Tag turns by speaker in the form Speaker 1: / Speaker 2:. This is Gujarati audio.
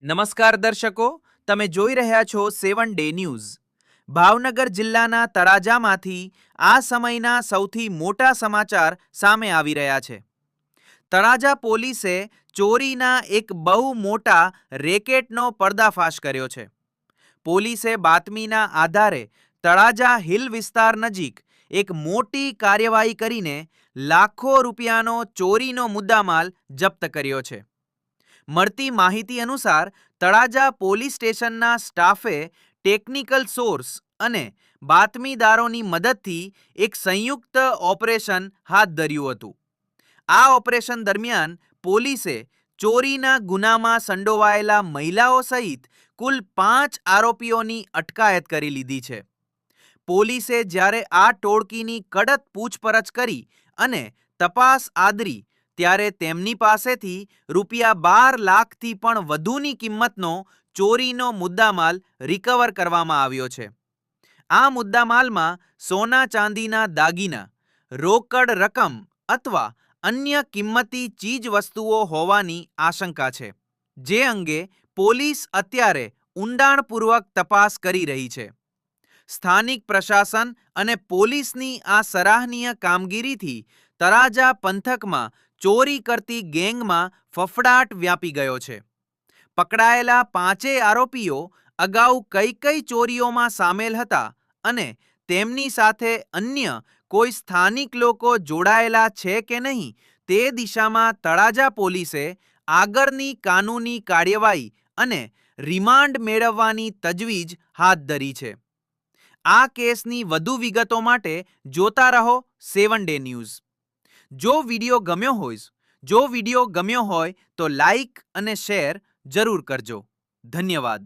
Speaker 1: નમસ્કાર દર્શકો, તમે જોઈ રહ્યા છો 7 ડે ન્યૂઝ। ભાવનગર જિલ્લાના તળાજામાંથી આ સમયના સૌથી મોટા સમાચાર સામે આવી રહ્યા છે। તળાજા પોલીસે ચોરીના એક બહુ મોટા રેકેટનો પર્દાફાશ કર્યો છે। પોલીસે બાતમીના આધારે તળાજા હિલ વિસ્તાર નજીક એક મોટી કાર્યવાહી કરીને લાખો રૂપિયાનો ચોરીનો મુદ્દામાલ જપ્ત કર્યો છે। મળતી માહિતી અનુસાર તળાજા પોલીસ સ્ટેશનના સ્ટાફે ટેકનિકલ સોર્સ અને બાતમીદારોની મદદથી એક સંયુક્ત ઓપરેશન હાથ ધર્યું હતું। આ ઓપરેશન દરમિયાન પોલીસે ચોરીના ગુનામાં સંડોવાયેલા મહિલાઓ સહિત કુલ 5 આરોપીઓની અટકાયત કરી લીધી છે। પોલીસે જ્યારે આ ટોળકીની કડક પૂછપરછ કરી અને તપાસ આદરી ત્યારે તેમની પાસેથી રૂપિયા 12 લાખથી પણ વધુની કિંમતનો ચોરીનો મુદ્દામાલ રિકવર કરવામાં આવ્યો છે। આ મુદ્દામાલમાં સોના ચાંદીના દાગીના, રોકડ રકમ અથવા અન્ય કિંમતી ચીજ વસ્તુઓ હોવાની આશંકા છે, જે અંગે પોલીસ અત્યારે ઊંડાણપૂર્વક તપાસ કરી રહી છે। સ્થાનિક પ્રશાસન અને પોલીસની આ સરાહનીય કામગીરીથી તળાજા પંથકમાં ચોરી કરતી ગેંગમાં ફફડાટ વ્યાપી ગયો છે। પકડાયેલા 5 આરોપીઓ અગાઉ કઈ ચોરીઓમાં સામેલ હતા અને તેમની સાથે અન્ય કોઈ સ્થાનિક લોકો જોડાયેલા છે કે નહીં તે દિશામાં તળાજા પોલીસે આગળની કાનૂની કાર્યવાહી અને રિમાન્ડ મેળવવાની તજવીજ હાથ ધરી છે। આ કેસની વધુ વિગતો માટે જોતા રહો 7 ડે ન્યૂઝ। જો વિડીયો ગમ્યો હોય તો લાઈક અને શેર જરૂર કરજો। ધન્યવાદ।